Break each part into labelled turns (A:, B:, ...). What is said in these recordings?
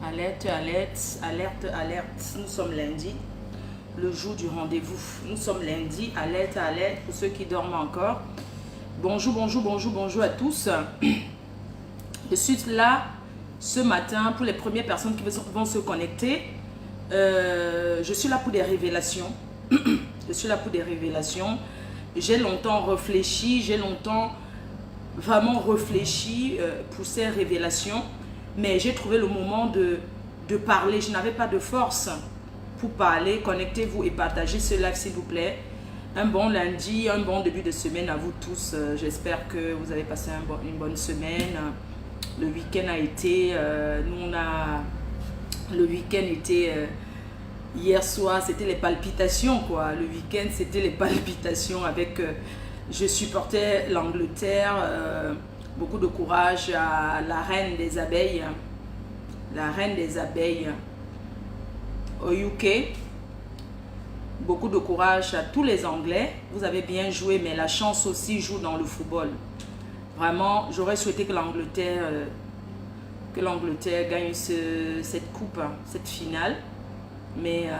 A: Alerte, alerte, alerte, alerte. Nous sommes lundi, le jour du rendez-vous. Nous sommes lundi, alerte, alerte pour ceux qui dorment encore. Bonjour, bonjour, bonjour, bonjour à tous. Je suis là ce matin pour les premières personnes qui vont se connecter. Je suis là pour des révélations. Je suis là pour des révélations. J'ai longtemps réfléchi, j'ai longtemps vraiment réfléchi pour ces révélations. Mais j'ai trouvé le moment de parler. Je n'avais pas de force pour parler. Connectez-vous et partagez ce live s'il vous plaît. Un bon lundi, un bon début de semaine à vous tous. J'espère que vous avez passé une bonne semaine. Le week-end a été... le week-end était... hier soir, c'était les palpitations quoi. Le week-end, c'était les palpitations avec... je supportais l'Angleterre... beaucoup de courage à la reine des abeilles, au UK. Beaucoup de courage à tous les Anglais. Vous avez bien joué, mais la chance aussi joue dans le football. Vraiment, j'aurais souhaité que l'Angleterre gagne cette coupe, cette finale. Mais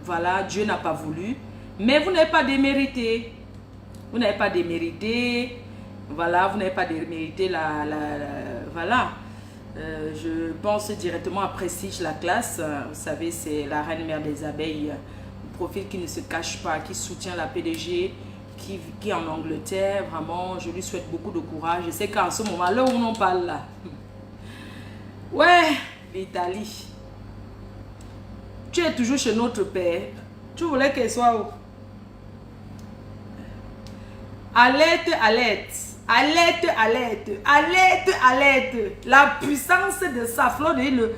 A: voilà, Dieu n'a pas voulu. Mais vous n'avez pas démérité. Vous n'avez pas démérité. Voilà, vous n'avez pas démérité voilà. Je pense directement à Prestige la classe. Vous savez, c'est la reine mère des abeilles. Un profil qui ne se cache pas, qui soutient la PDG, qui est en Angleterre. Vraiment, je lui souhaite beaucoup de courage. Je sais qu'en ce moment, là où on parle là. Ouais, l'Italie. Tu es toujours chez notre père. Tu voulais qu'elle soit où? Alerte, alerte. Alerte, alerte, alerte, alerte. La puissance de sa fleur, le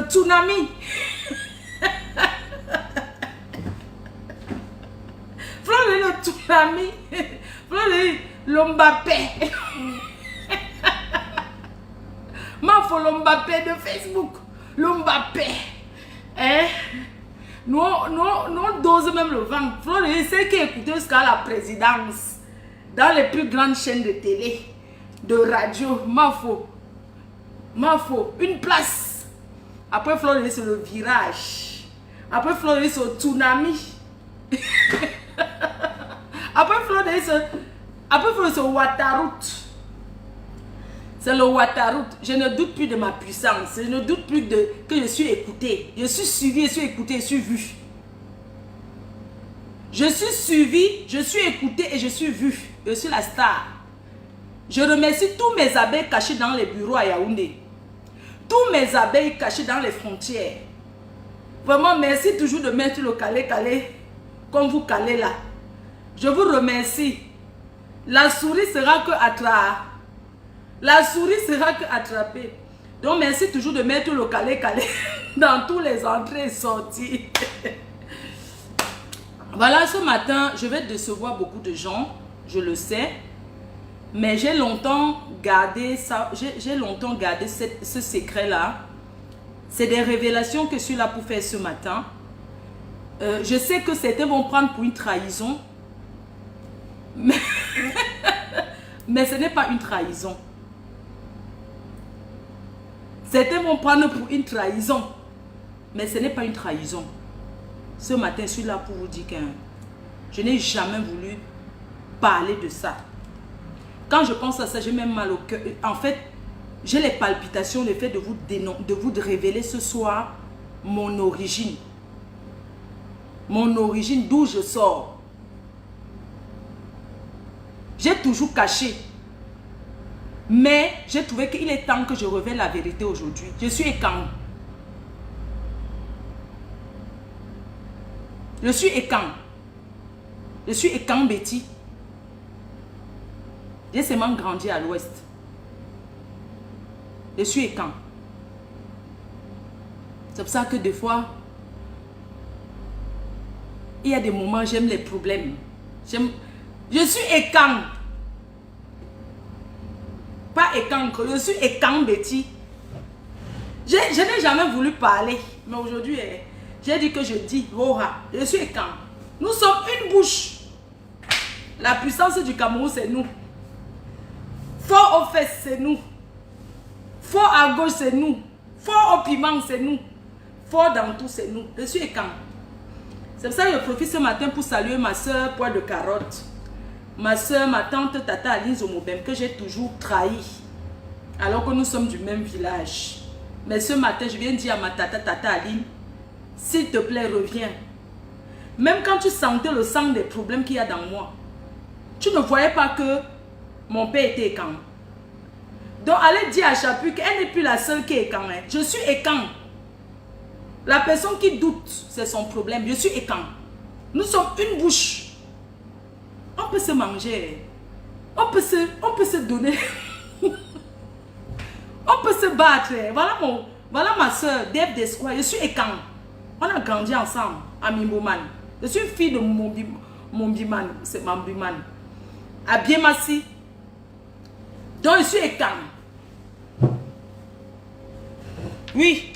A: tsunami. Fleur de le tsunami. Fleur de l'Mbappé. Ma faut l'Mbappé de Facebook. L'Mbappé. Hein? Nous, on dose même le vent. Fleur de c'est qui écoutait jusqu'à la présidence. Dans les plus grandes chaînes de télé, de radio, une place. Après Floride, c'est le virage. Après Floride, c'est le tsunami. Après Floride, c'est le Wataroute. C'est le Wataroute. Je ne doute plus de ma puissance. Je ne doute plus que je suis écouté. Je suis suivi, je suis écouté, je suis vu. Je suis suivi, je suis écouté et je suis vu. Je suis la star. Je remercie tous mes abeilles cachés dans les bureaux à Yaoundé. Tous mes abeilles cachés dans les frontières. Vraiment, merci toujours de mettre le calé comme vous calez là. Je vous remercie. La souris sera que attrapée. La souris sera que attrapée. Donc, merci toujours de mettre le calé dans tous les entrées et sorties. Voilà, ce matin, je vais décevoir beaucoup de gens, je le sais, mais j'ai longtemps gardé ça, j'ai longtemps gardé ce secret-là. C'est des révélations que je suis là pour faire ce matin. Je sais que certains vont prendre pour une trahison, mais ce n'est pas une trahison. Certains vont prendre pour une trahison, mais ce n'est pas une trahison. Ce matin, je suis là pour vous dire que je n'ai jamais voulu parler de ça. Quand je pense à ça, j'ai même mal au cœur. En fait, j'ai les palpitations, le fait de vous révéler ce soir mon origine. Mon origine, d'où je sors. J'ai toujours caché. Mais j'ai trouvé qu'il est temps que je révèle la vérité aujourd'hui. Je suis Ekang. Je suis Ekang. Je suis Ekang Betty. J'ai seulement grandi à l'ouest. Je suis Ekang. C'est pour ça que des fois, il y a des moments, j'aime les problèmes. Je suis Ekang. Pas Ekang, je suis Ekang Betty. Je n'ai jamais voulu parler. Mais aujourd'hui, j'ai dit que je dis, je suis Ekang. Nous sommes une bouche. La puissance du Cameroun, c'est nous. Fort aux fesses, c'est nous. Fort à gauche, c'est nous. Fort au piment, c'est nous. Fort dans tout, c'est nous. Je suis écan. C'est pour ça que je profite ce matin pour saluer ma soeur Poire de Carotte. Ma soeur, ma tante Tata Aline Zomobem, que j'ai toujours trahi. Alors que nous sommes du même village. Mais ce matin, je viens dire à ma Tata Aline, s'il te plaît, reviens. Même quand tu sentais le sang des problèmes qu'il y a dans moi, tu ne voyais pas que mon père était écan. Donc, allez dire à Chapu qu'elle n'est plus la seule qui est écan. Je suis écan. La personne qui doute, c'est son problème. Je suis écan. Nous sommes une bouche. On peut se manger. On peut se donner. On peut se battre. Voilà ma soeur, Deb Desquois. Je suis écan. On a grandi ensemble à Mimboman. Je suis une fille de Mombiman. C'est Mambiman. À Biemassi. Donc, je suis écan. Oui.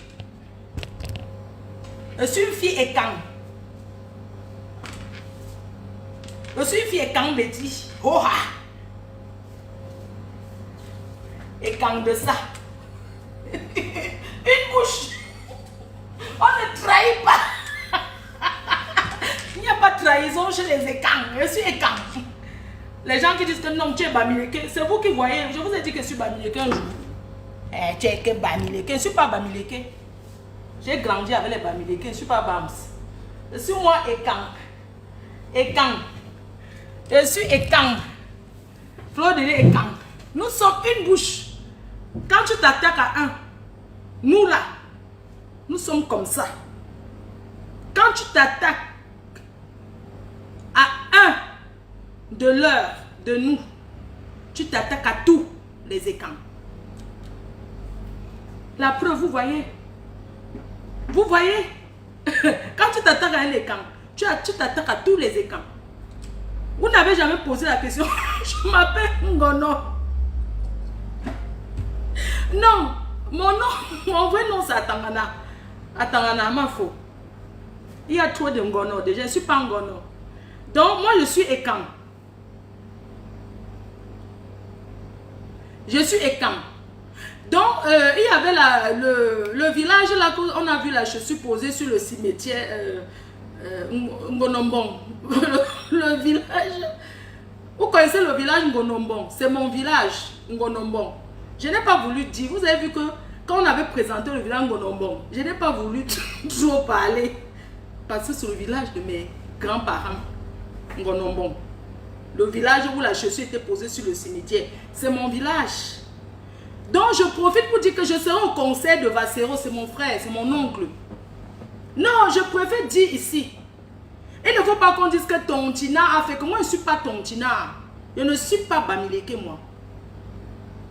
A: Je suis une fille écan. Je suis une fille écan, me dit. Oh ah! Écan de ça. Une bouche. On ne trahit pas. Il n'y a pas de trahison chez les écans. Je suis écan. Les gens qui disent que non, tu es Bamileke, c'est vous qui voyez. Je vous ai dit que je suis Bamileke un jour. Tu es que Bamileke. Je ne suis pas Bamileke. J'ai grandi avec les Bamileke. Je ne suis pas Bams. Je suis moi écan. Écan. Je suis écan. Fleur de lait écan. Nous sommes une bouche. Quand tu t'attaques à un, nous là, nous sommes comme ça. Quand tu t'attaques à un de l'heure, de nous, tu t'attaques à tous les écans. La preuve, vous voyez? Vous voyez? Quand tu t'attaques à un écan, tu t'attaques à tous les écans. Vous n'avez jamais posé la question. Je m'appelle Ngono. Non, mon vrai nom c'est Atangana. Atangana Amafo. Il y a trop de Ngono déjà. Je ne suis pas Ngono. Donc moi je suis écan. Je suis écan. Donc il y avait le village là qu'on a vu là, je suis posée sur le cimetière Ngonombong. Le village. Vous connaissez le village Ngonombong? C'est mon village Ngonombong. Je n'ai pas voulu dire, vous avez vu que quand on avait présenté le village Ngonombong, je n'ai pas voulu trop parler. Parce que c'est le village de mes grands-parents, Ngonombong. Le village où la chaussure était posée sur le cimetière, c'est mon village. Donc je profite pour dire que je serai au conseil de Valsero, c'est mon frère, c'est mon oncle. Non, je préfère dire ici. Il ne faut pas qu'on dise que Tontina a fait que moi je ne suis pas Tontina. Je ne suis pas Bamileke moi.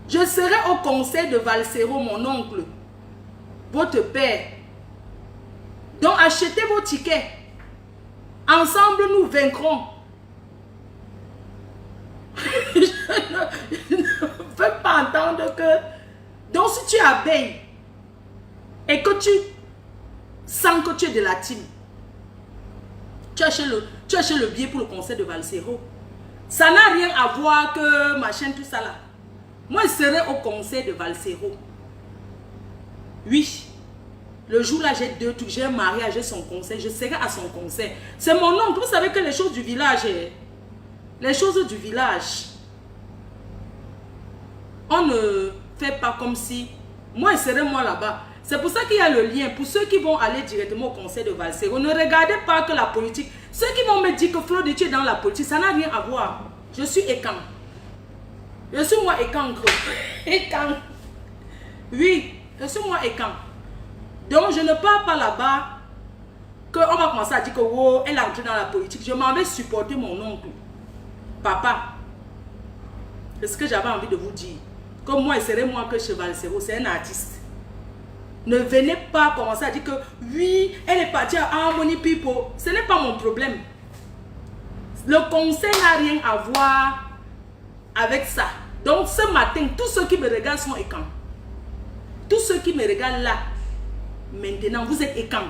A: Je serai au conseil de Valsero, mon oncle, votre père. Donc achetez vos tickets. Ensemble, nous vaincrons. Je ne veux pas entendre que... Donc si tu abeilles et que tu sens que tu es de la team, tu achètes le billet pour le conseil de Valsero. Ça n'a rien à voir que machin, tout ça là. Moi, je serai au conseil de Valsero. Oui. Le jour là, j'ai deux trucs. J'ai un mariage, j'ai son conseil. Je serai à son conseil. C'est mon oncle. Vous savez que les choses du village, les choses du village, on ne fait pas comme si... Moi, je serai moi là-bas. C'est pour ça qu'il y a le lien. Pour ceux qui vont aller directement au conseil de Valsero, ne regardez pas que la politique. Ceux qui vont me dire que Flo de tu es dans la politique, ça n'a rien à voir. Je suis écan. Je suis moi écan. Écan. Oui, je suis moi écan. Donc je ne pars pas là-bas qu'on va commencer à dire que oh, elle a entré dans la politique. Je m'en vais supporter mon oncle. Papa. C'est ce que j'avais envie de vous dire. Comme moi, et serait moi que Cheval Sero, c'est un artiste. Ne venez pas commencer à dire que oui, elle est partie à Harmony People. Ce n'est pas mon problème. Le conseil n'a rien à voir avec ça. Donc ce matin, tous ceux qui me regardent sont écans. Tous ceux qui me regardent là, maintenant, vous êtes écans.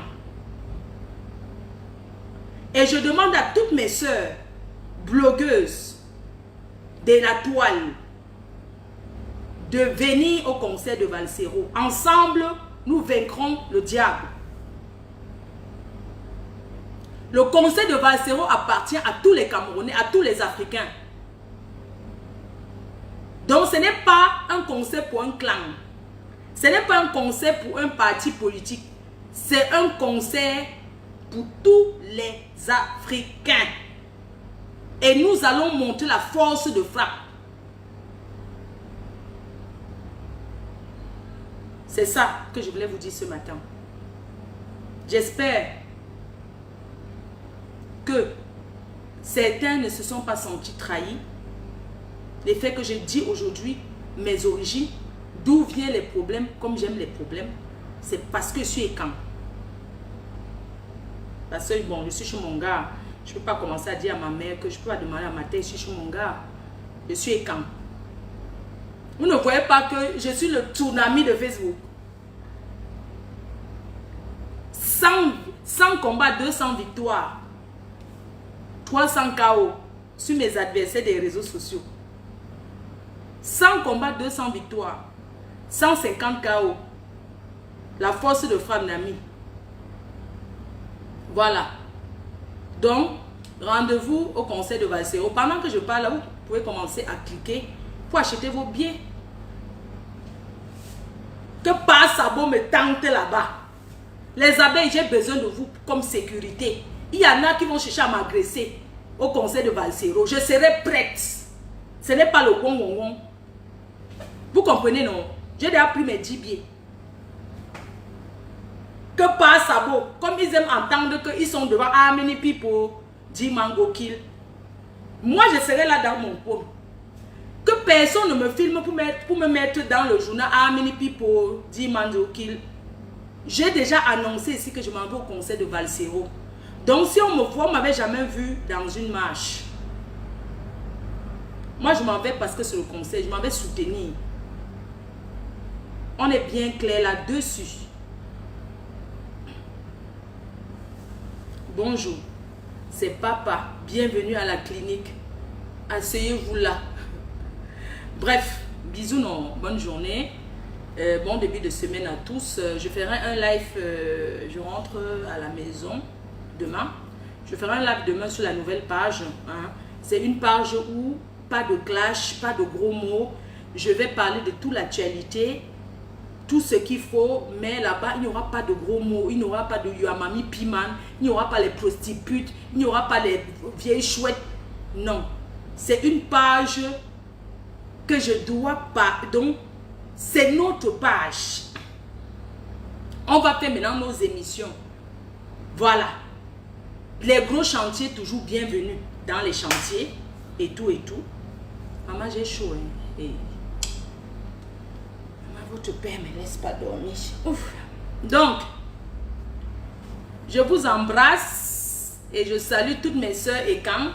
A: Et je demande à toutes mes soeurs, blogueuses de la toile, de venir au conseil de Valsero. Ensemble, nous vaincrons le diable. Le conseil de Valsero appartient à tous les Camerounais, à tous les Africains. Donc ce n'est pas un conseil pour un clan. Ce n'est pas un conseil pour un parti politique. C'est un conseil pour tous les Africains. Et nous allons montrer la force de frappe. C'est ça que je voulais vous dire ce matin. J'espère que certains ne se sont pas sentis trahis. Les faits que je dis aujourd'hui, mes origines, d'où viennent les problèmes, comme j'aime les problèmes, c'est parce que je suis écam. Parce que bon, je suis chez mon gars. Je ne peux pas commencer à dire à ma mère que je ne peux pas demander à ma tête, je suis chez mon gars. Je suis écam. Vous ne voyez pas que je suis le tsunami de Facebook. 100 combats, 200 victoires. 300 KO sur mes adversaires des réseaux sociaux. 100 combats, 200 victoires. 150 KO. La force de frappe Nami. Voilà. Donc, rendez-vous au conseil de Valsero. Pendant que je parle, là, vous pouvez commencer à cliquer pour acheter vos billets. Que par sabot me tente là-bas. Les abeilles, j'ai besoin de vous comme sécurité. Il y en a qui vont chercher à m'agresser au conseil de Valsero. Je serai prête. Ce n'est pas le gong. Vous comprenez, non? J'ai déjà pris mes 10 billets. Que par sabot, comme ils aiment entendre qu'ils sont devant how many people, dit Mango Kill. Moi, je serai là dans mon paume. Que personne ne me filme pour me mettre dans le journal how many people, dit Mango Kill. J'ai déjà annoncé ici que je m'en vais au conseil de Valsero. Donc, si on me voit, on ne m'avait jamais vu dans une marche. Moi, je m'en vais parce que c'est le conseil. Je m'en vais soutenir. On est bien clair là-dessus. Bonjour, c'est papa. Bienvenue à la clinique. Asseyez-vous là. Bref, bisous, non. Bonne journée. Bon début de semaine à tous. Je ferai un live. Je rentre à la maison demain. Je ferai un live demain sur la nouvelle page. Hein. C'est une page où pas de clash, pas de gros mots. Je vais parler de toute l'actualité. Tout ce qu'il faut, mais là-bas, il n'y aura pas de gros mots, il n'y aura pas de Yuamami Piman, il n'y aura pas les prostitutes, il n'y aura pas les vieilles chouettes. Non. C'est une page que je dois pas. Donc, c'est notre page. On va faire maintenant nos émissions. Voilà. Les gros chantiers, toujours bienvenus dans les chantiers. Et tout, et tout. Maman, j'ai chaud. Hein? Et... Votre père ne me laisse pas dormir. Ouf. Donc, je vous embrasse et je salue toutes mes soeurs et quand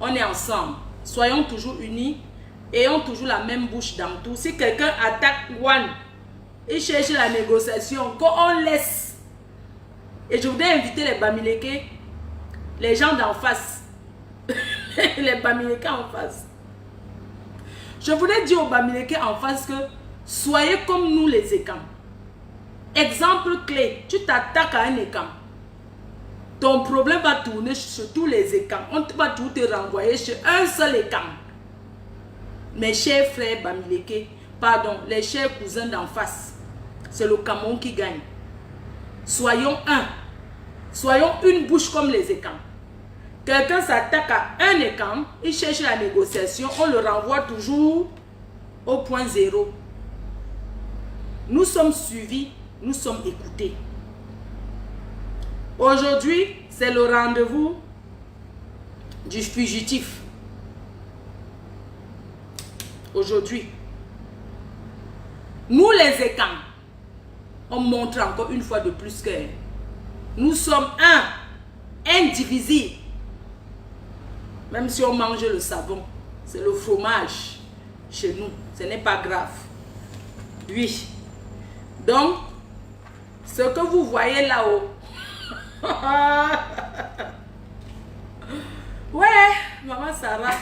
A: on est ensemble. Soyons toujours unis, ayons toujours la même bouche dans tout. Si quelqu'un attaque One et cherche la négociation, qu'on laisse. Et je voudrais inviter les Bamileke, les gens d'en face. Les Bamileke en face. Je voudrais dire aux Bamileke en face que soyez comme nous les écams. Exemple clé, tu t'attaques à un écam. Ton problème va tourner sur tous les écams. On va tout te renvoyer sur un seul écam. Mes chers frères Bamileke, pardon, les chers cousins d'en face, c'est le Cameroun qui gagne. Soyons un. Soyons une bouche comme les écams. Quelqu'un s'attaque à un écam, il cherche la négociation, on le renvoie toujours au point zéro. Nous sommes suivis, nous sommes écoutés. Aujourd'hui, c'est le rendez-vous du fugitif. Aujourd'hui, nous les écams, on montre encore une fois de plus que nous sommes indivisibles. Même si on mange le savon, c'est le fromage chez nous, ce n'est pas grave. Oui. Donc, ce que vous voyez là-haut, ouais, maman Sarah,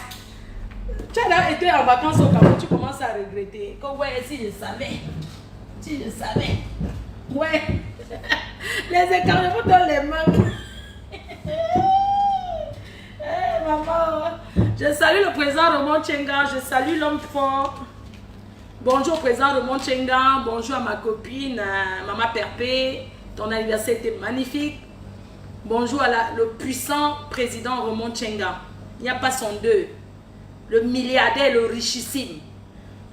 A: tu as été en vacances au Cameroun, tu commences à regretter. Que ouais, si je savais, sorti, je savais. Ouais. Les écartements dans les mains. Maman. Je salue le président Roman Tchenga. Je salue l'homme fort. Bonjour président Roman Tchenga. Bonjour à ma copine, Maman Perpé. Ton anniversaire était magnifique. Bonjour à le puissant président Roman Tchenga. Il n'y a pas son deux. Le milliardaire, le richissime.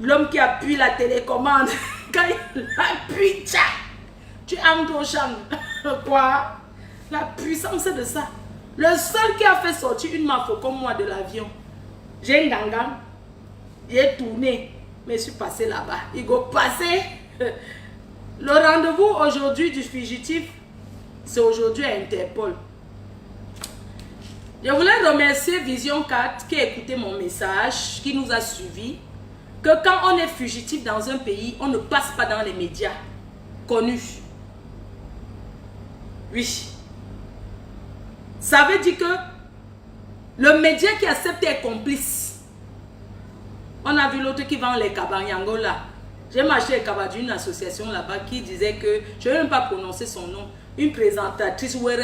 A: L'homme qui appuie la télécommande. Quand il appuie, tu entres au champ. Quoi? La puissance de ça. Le seul qui a fait sortir une mafo comme moi de l'avion. J'ai un gangan. Il est tourné. Mais je suis passé là-bas. Il go passer. Le rendez-vous aujourd'hui du fugitif, c'est aujourd'hui à Interpol. Je voulais remercier Vision 4 qui a écouté mon message, qui nous a suivis. Que quand on est fugitif dans un pays, on ne passe pas dans les médias connus. Oui. Ça veut dire que le média qui accepte est complice. On a vu l'autre qui vend les cabagnangos là. J'ai marché les cabas d'une association là-bas qui disait que, je ne vais même pas prononcer son nom, une présentatrice Were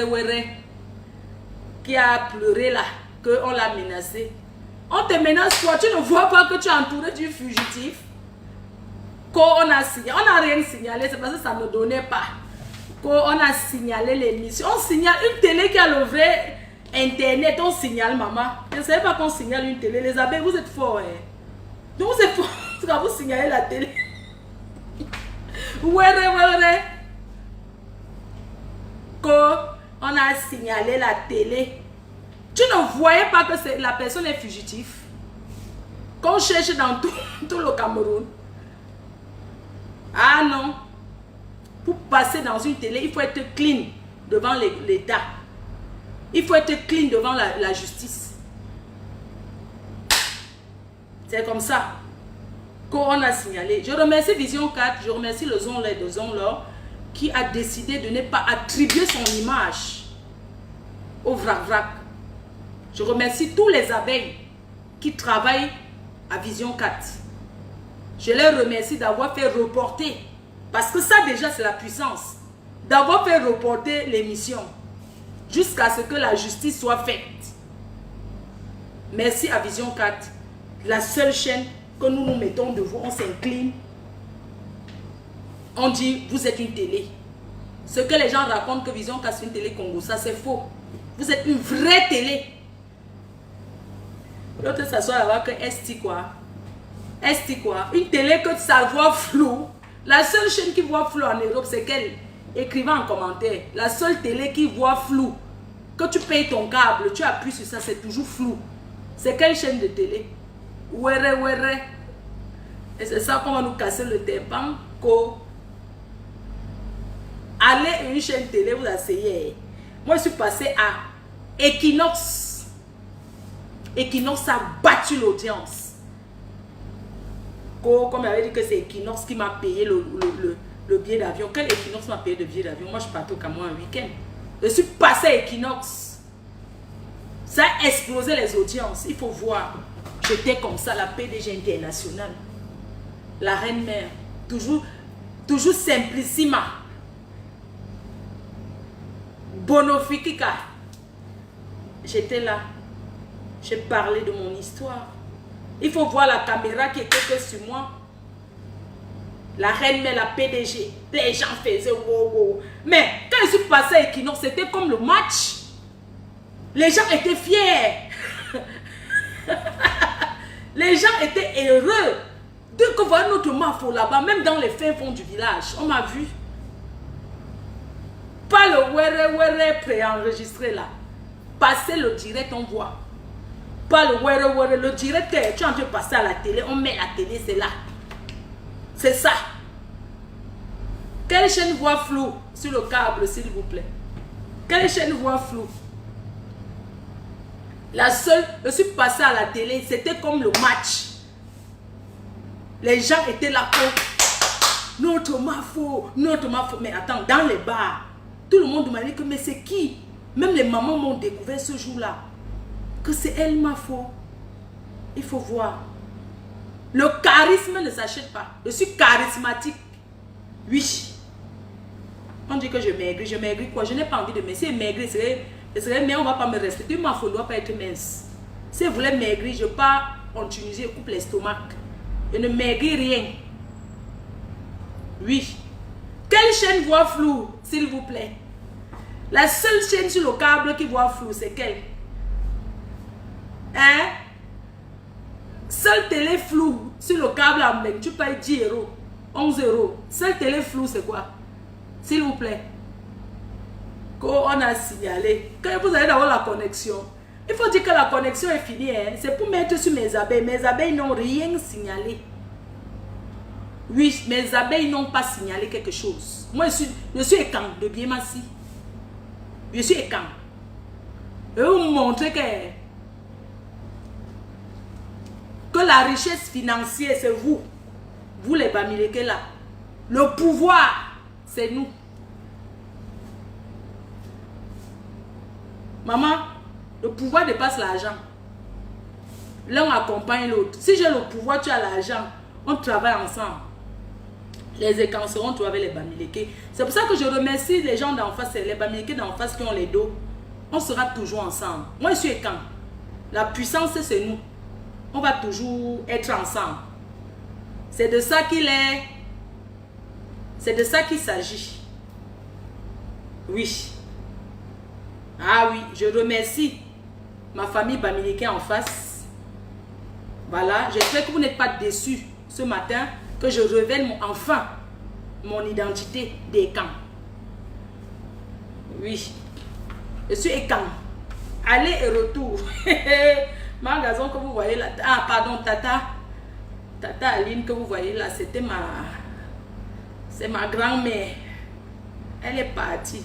A: qui a pleuré là, qu'on l'a menacée. On te menace quoi? Tu ne vois pas que tu es entouré du fugitif? Qu'on a signalé, on n'a rien signalé, c'est parce que ça ne donnait pas. Qu'on a signalé l'émission. On signale une télé qui a levé Internet, on signale maman. Je ne savais pas qu'on signale une télé. Les abeilles, vous êtes forts. Hein? Donc vous êtes forts quand vous signalez la télé. Ouais. Qu'on a signalé la télé. Tu ne voyais pas que la personne est fugitive. Qu'on cherche dans tout le Cameroun. Ah non. Pour passer dans une télé, il faut être clean devant l'État. Il faut être clean devant la justice. C'est comme ça qu'on a signalé. Je remercie Vision 4, je remercie le Zonler de Zonler qui a décidé de ne pas attribuer son image au vrac-vrac. Je remercie tous les abeilles qui travaillent à Vision 4. Je les remercie d'avoir fait reporter. Parce que ça déjà c'est la puissance. D'avoir fait reporter l'émission. Jusqu'à ce que la justice soit faite. Merci à Vision 4. La seule chaîne que nous nous mettons devant, on s'incline. On dit, vous êtes une télé. Ce que les gens racontent que Vision 4 c'est une télé Congo, ça c'est faux. Vous êtes une vraie télé. L'autre s'assoit là-bas que ST quoi. ST quoi. Une télé que ça voit flou. La seule chaîne qui voit flou en Europe, c'est quelle? Écrivez en commentaire. La seule télé qui voit flou. Que tu payes ton câble, tu appuies sur ça, c'est toujours flou. C'est quelle chaîne de télé? Were. Et c'est ça qu'on va nous casser le tympan. Allez à une chaîne télé, vous asseyez. Moi, je suis passé à Equinox. Equinox a battu l'audience. Comme il avait dit que c'est Equinox qui m'a payé le billet d'avion. Quel Equinox m'a payé le billet d'avion? Moi, je partais au Cameroun un week-end. Je suis passé à Equinox. Ça a explosé les audiences. Il faut voir. J'étais comme ça, la PDG internationale. La reine-mère. Toujours simplissima. Bonofikika. J'étais là. J'ai parlé de mon histoire. Il faut voir la caméra qui était que sur moi. La reine, mais la PDG. Les gens faisaient wow. Mais quand je suis passé à Equinox, c'était comme le match. Les gens étaient fiers. Les gens étaient heureux. Dès qu'on voit notre mafo là-bas, même dans les fins fonds du village, on m'a vu. Pas le were préenregistré là. Passer le direct, on voit. Pas le were, le direct, tu es en train de passer à la télé, on met la télé, c'est là. C'est ça. Quelle chaîne voit flou sur le câble, s'il vous plaît? Quelle chaîne voit flou? La seule, je suis passé à la télé, c'était comme le match. Les gens étaient là pour notre mafo. Mais attends, dans les bars, tout le monde m'a dit que mais c'est qui? Même les mamans m'ont découvert ce jour-là. Que c'est elle mafo. Il faut voir. Le charisme ne s'achète pas. Je suis charismatique. Oui. On dit que je maigris quoi? Je n'ai pas envie de maigrir. Si je maigris, ce serait mais on ne va pas me respecter. Ma femme ne doit pas être mince. Si vous voulez maigrir, je pars en Tunisie et coupe l'estomac. Je ne maigris rien. Oui. Quelle chaîne voit flou, s'il vous plaît? La seule chaîne sur le câble qui voit flou, c'est quelle? Hein? Seule télé floue sur le câble en blanc, tu payes 10 €, 11 €. Seule télé floue, c'est quoi? S'il vous plaît. Qu'on a signalé. Quand vous allez d'avoir la connexion, il faut dire que la connexion est finie. Hein? C'est pour mettre sur mes abeilles. Mes abeilles n'ont rien signalé. Oui, mes abeilles n'ont pas signalé quelque chose. Moi, je suis écan de Biemassi. Je suis écan. Je vais vous montrer que la richesse financière, c'est vous. Vous les Bamileke là. Le pouvoir, c'est nous. Maman, le pouvoir dépasse l'argent. L'un accompagne l'autre. Si j'ai le pouvoir, tu as l'argent. On travaille ensemble. Les écans seront trouvés avec les Bamileke. C'est pour ça que je remercie les gens d'en face, les Bamileke d'en face qui ont les dos. On sera toujours ensemble. Moi, je suis écan. La puissance, c'est nous. On va toujours être ensemble. C'est de ça qu'il est. C'est de ça qu'il s'agit. Oui. Ah oui, je remercie ma famille Bamileke en face. Voilà, j'espère que vous n'êtes pas déçus ce matin, que je révèle enfin mon identité d'Écan. Oui, je suis Écan. Aller et retour. Magasin que vous voyez là. Ah, pardon, Tata. Tata Aline que vous voyez là, c'était c'est ma grand-mère. Elle est partie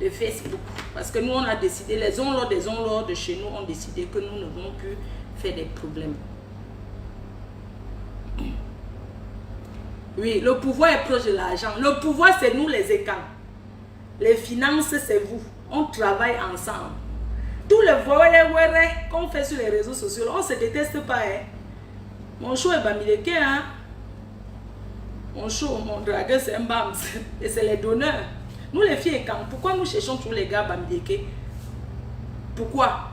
A: de Facebook. Parce que nous, on a décidé, les onlords des onlords de chez nous ont décidé que nous ne vont plus faire des problèmes. Oui, le pouvoir est proche de l'argent. Le pouvoir, c'est nous les écans. Les finances, c'est vous. On travaille ensemble. Tous les voyez qu'on fait sur les réseaux sociaux, on ne se déteste pas. Hein. Mon show est Bamileke. Hein. Mon show, mon dragueur, c'est un bams. Et c'est les donneurs. Nous, les filles écans, pourquoi nous cherchons tous les gars Bamileke? Pourquoi?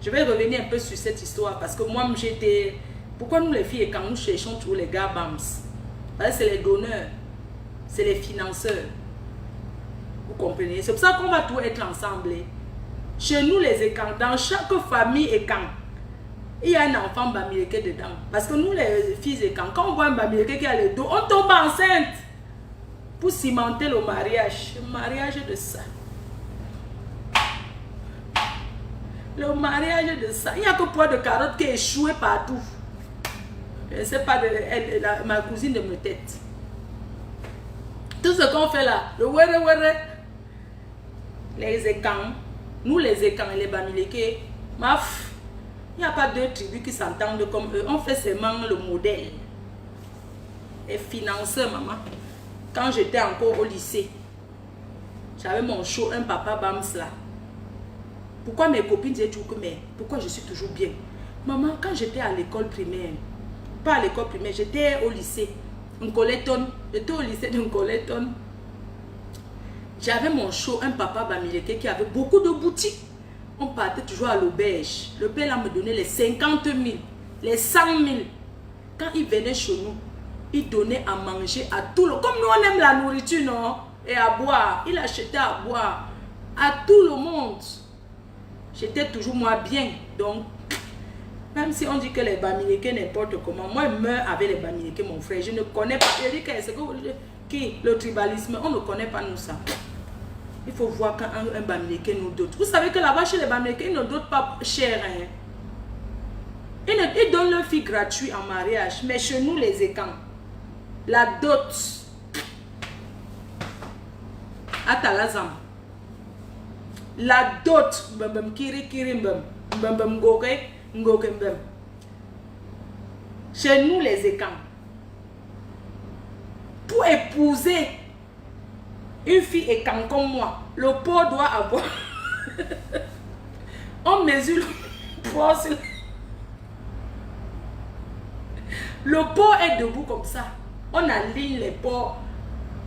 A: Je vais revenir un peu sur cette histoire parce que moi, j'étais... Pourquoi nous, les filles écans, nous cherchons tous les gars bams? Parce que c'est les donneurs. C'est les financeurs. Vous comprenez? C'est pour ça qu'on va tous être ensemble. Chez nous, les écans, dans chaque famille écan, il y a un enfant Bamileke dedans. Parce que nous, les filles écans, quand on voit un Bamileke qui a le dos, on tombe enceinte. Pour cimenter le mariage. Le mariage de ça. Le mariage de ça. Il n'y a que poids de carotte qui est échoué partout. Je ne sais pas, ma cousine de me tête. Tout ce qu'on fait là, le wéré, les écans, nous les écans et les Bamileke, il n'y a pas deux tribus qui s'entendent comme eux. On fait seulement le modèle. Les financeurs, maman. Quand j'étais encore au lycée, j'avais mon show, un papa Bams là. Pourquoi mes copines disaient toujours que, mais pourquoi je suis toujours bien? Maman, quand j'étais à l'école primaire, pas à l'école primaire, j'étais au lycée, j'étais au lycée de Nkoleton. J'avais mon show, un papa Bamileke qui avait beaucoup de boutiques. On partait toujours à l'auberge. Le père là me donnait les 50 000, les 100 000. Quand il venait chez nous, il donnait à manger à tout le monde. Comme nous on aime la nourriture, non? Et à boire. Il achetait à boire à tout le monde. J'étais toujours moi bien. Donc, même si on dit que les Bamileke n'importe comment, moi je meurs avec les Bamileke, mon frère. Je ne connais pas. Je dis que c'est qui le tribalisme, on ne connaît pas nous ça. Il faut voir quand un Bamileke nous dote. Vous savez que là-bas chez les Bamileke, ils ne dotent pas cher. Hein? Ils donnent leur fille gratuite en mariage. Mais chez nous les écans, la dot. Atalazam. La dot. Chez nous les écans. Pour épouser une fille écan comme moi, le pot doit avoir. On mesure le poids. Le pot est debout comme ça. On aligne les bords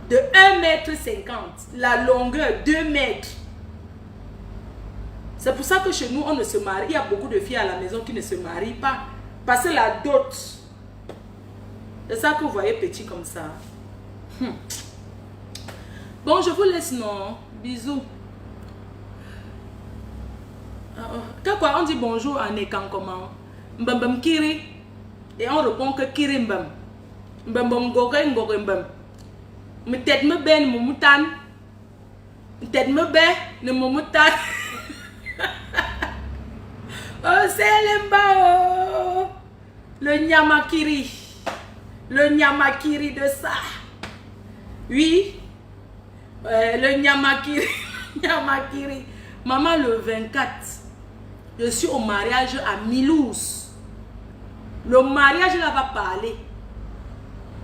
A: de 1,50 m, la longueur 2 mètres. C'est pour ça que chez nous, on ne se marie. Il y a beaucoup de filles à la maison qui ne se marient pas. Parce que la dot, c'est ça que vous voyez petit comme ça. Bon, je vous laisse, non. Bisous. Quoi, on dit bonjour en écan comment? Mbam kiri. Et on répond que kiri mbam. Mbam gogo ngogo mbam. Me tête me ben mo moutan. Tête me ben ne mo moutan. Oh, c'est l'emba. Le nyamakiri. Le nyamakiri de ça. Oui. Le nyamakiri. Nyamakiri. Maman, le 24, je suis au mariage à Milouz. Le mariage là va parler.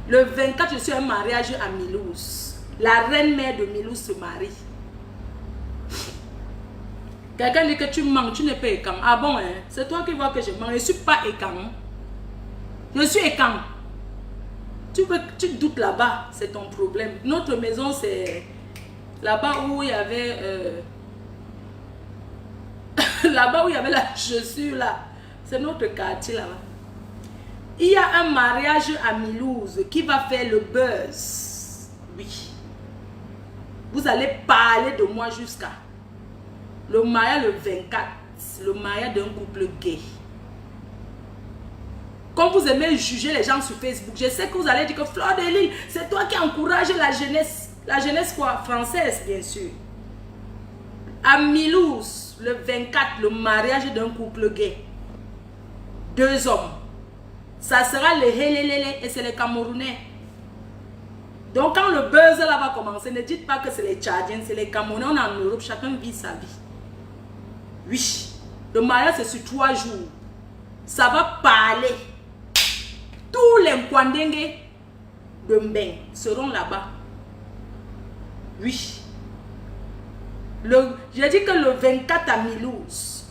A: Le 24, je suis à un mariage à Milouz. La reine-mère de Milouz se marie. Quelqu'un dit que tu manques, tu n'es pas écang. Ah bon, hein? C'est toi qui vois que je manque. Je ne suis pas écang. Je suis écang. Tu doutes là-bas, c'est ton problème. Notre maison, c'est là-bas où il y avait... là-bas où il y avait la chaussure là. C'est notre quartier là-bas. Il y a un mariage à Milouz qui va faire le buzz. Oui. Vous allez parler de moi jusqu'à... Le mariage le 24. Le mariage d'un couple gay. Comme vous aimez juger les gens sur Facebook, je sais que vous allez dire que Fleur de Lille, c'est toi qui encourage la jeunesse. La jeunesse quoi? Française, bien sûr. À Milouz, le 24, le mariage d'un couple gay. 2 hommes. Ça sera les Helelele et c'est les Camerounais. Donc quand le buzz là va commencer, ne dites pas que c'est les Tchadiens, c'est les Camerounais. On est en Europe, chacun vit sa vie. Oui, le mariage c'est sur 3 jours. Ça va parler. Tous les Nkwandengue de Mbeng seront là-bas. Oui. J'ai dit que le 24 à Milouz,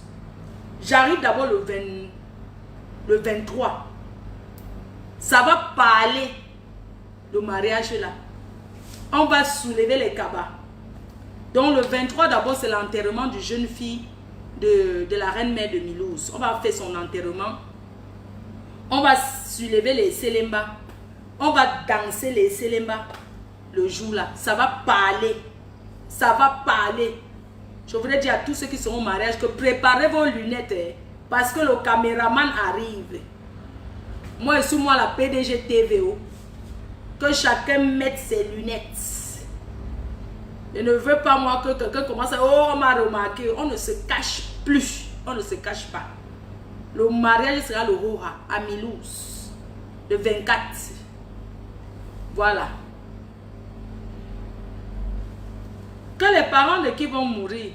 A: j'arrive d'abord le 23. Ça va parler de mariage là. On va soulever les cabas. Donc le 23 d'abord c'est l'enterrement du jeune fille de la reine-mère de Milouz. On va faire son enterrement. On va soulever les Selemba. On va danser les Selemba le jour là. Ça va parler. Ça va parler. Je voudrais dire à tous ceux qui sont au mariage que préparez vos lunettes. Hein, parce que le caméraman arrive. Moi, je suis moi la PDG TVO. Que chacun mette ses lunettes. Je ne veux pas moi que quelqu'un commence à... Oh, on m'a remarqué. On ne se cache plus. On ne se cache pas. Le mariage sera le Roha à Milouz. Le 24. Voilà. Que les parents de qui vont mourir.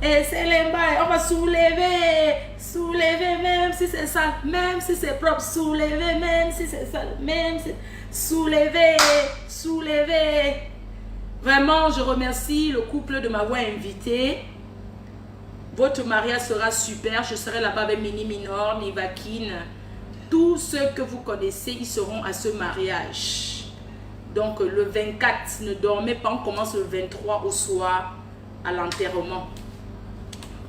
A: Et c'est les bails. On va soulever. Soulever même si c'est sale. Même si c'est propre. Soulever même si c'est sale. Même si... Soulever. Soulever. Vraiment, je remercie le couple de m'avoir invité. Votre mariage sera super. Je serai là-bas avec Mini Minor, Nivakine. Tous ceux que vous connaissez, ils seront à ce mariage. Donc le 24, ne dormez pas. On commence le 23 au soir à l'enterrement.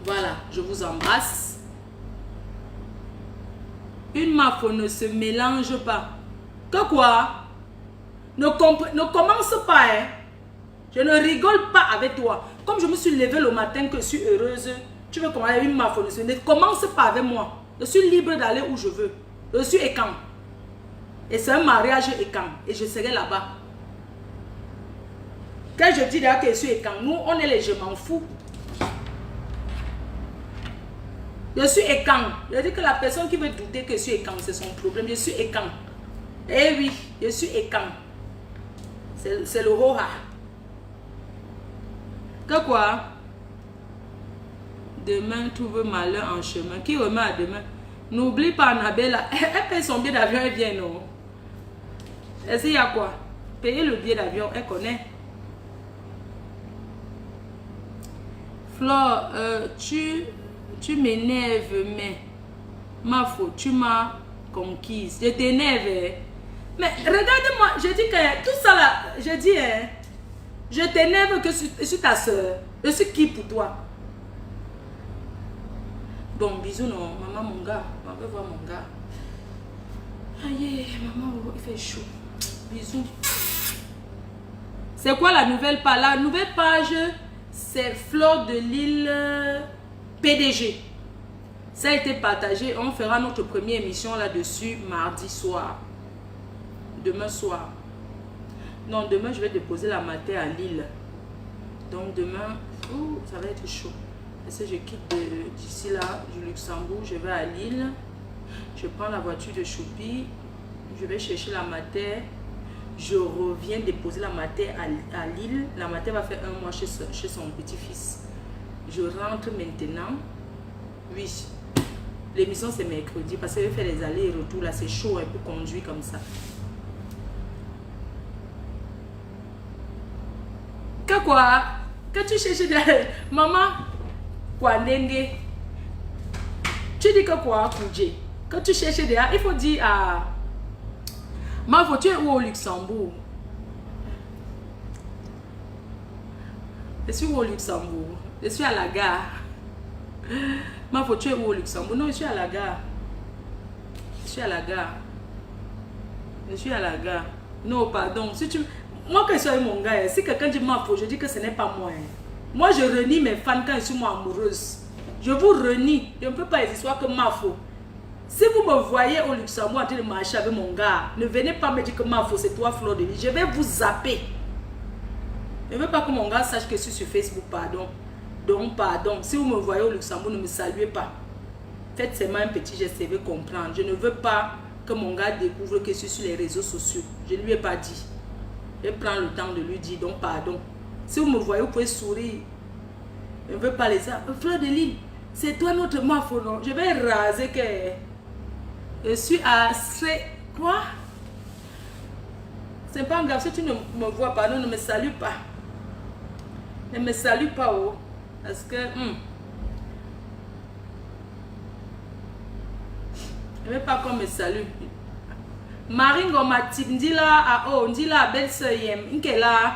A: Voilà, je vous embrasse. Une mafo ne se mélange pas. Que quoi? Ne commence pas, hein. Je ne rigole pas avec toi. Comme je me suis levée le matin que je suis heureuse, tu veux commencer une mafo ne commence pas avec moi. Je suis libre d'aller où je veux. Je suis écang. Et c'est un mariage écang. Et je serai là-bas. Quand je dis d'ailleurs que je suis écang, nous, on est les je m'en fous. Je suis écang. Je dis que la personne qui veut douter que je suis écang, c'est son problème. Je suis écang. Eh oui, je suis écang. C'est le Roha. Que quoi? Demain, trouve malheur en chemin. Qui remet à demain? N'oublie pas Annabella. Elle paye son billet d'avion, elle vient, non? Est-ce qu'il y a quoi? Payer le billet d'avion, elle connaît. Flore, tu m'énerves, mais ma faute, tu m'as conquise. Je t'énerve. Mais regarde-moi, je dis que tout ça là, je dis, hein, je t'énerve que sur ta soeur. Je suis qui pour toi? Bon, bisous, non, maman, mon gars. On veut voir mon gars. Aïe, maman, il fait chaud. Bisous. C'est quoi la nouvelle page? La nouvelle page, c'est Fleur de Lille PDG. Ça a été partagé. On fera notre première émission là-dessus mardi soir. Demain soir. Non, demain, je vais déposer la matin à Lille. Donc, demain, ça va être chaud. Parce que je quitte d'ici là, du Luxembourg, je vais à Lille. Je prends la voiture de Choupi. Je vais chercher la mater. Je reviens déposer la mater à Lille. La mater va faire 1 mois chez son petit-fils. Je rentre maintenant. Oui. L'émission c'est mercredi parce que je fais les allers et retours. Là, c'est chaud hein, pour conduire comme ça. Quoi? Que tu cherches derrière? Maman, quoi, Nenge? Tu dis que quoi, Koudje? Que tu cherches derrière? Il faut dire à. Ma tu es où au Luxembourg? Je suis où au Luxembourg? Je suis à la gare. Ma tu es où au Luxembourg? Non, je suis à la gare. Je suis à la gare. Je suis à la gare. Non, pardon. Si tu. Moi, quand je suis avec mon gars, si quelqu'un dit ma faute, je dis que ce n'est pas moi. Moi, je renie mes fans quand je suis moi amoureuse. Je vous renie. Je ne peux pas histoires que ma faute. Si vous me voyez au Luxembourg en train de marcher avec mon gars, ne venez pas me dire que ma faute, c'est toi, Fleur de Lille. Je vais vous zapper. Je ne veux pas que mon gars sache que je suis sur Facebook, pardon. Donc, pardon. Si vous me voyez au Luxembourg, ne me saluez pas. Faites seulement un petit geste, je vais comprendre. Je ne veux pas que mon gars découvre que je suis sur les réseaux sociaux. Je ne lui ai pas dit. Je prends le temps de lui dire donc pardon. Si vous me voyez, vous pouvez sourire. Je ne veux pas les ça. Fleur de Lille, c'est toi notre mafo, non? Je vais raser que je suis assez. Quoi? C'est pas grave. Si tu ne me vois pas, non, ne me salue pas. Ne me salue pas, oh. Parce que. Je ne veux pas qu'on me salue. Maringo Matip, on dit là, on dit là, belle soeur, là.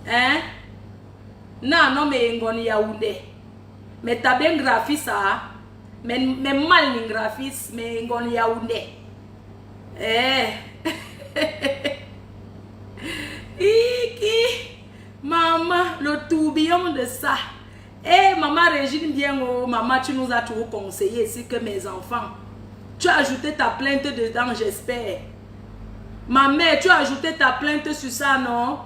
A: Hein? Non, mais on y a Yaoundé. Mais t'as bien graphiste, ça. Mais mal ni graphiste, mais on y a Yaoundé. Maman, le tourbillon de ça. Maman Régine, bien, oh, maman, tu nous as toujours conseillé ici que mes enfants. Tu as ajouté ta plainte dedans, j'espère. Ma mère, tu as ajouté ta plainte sur ça, non?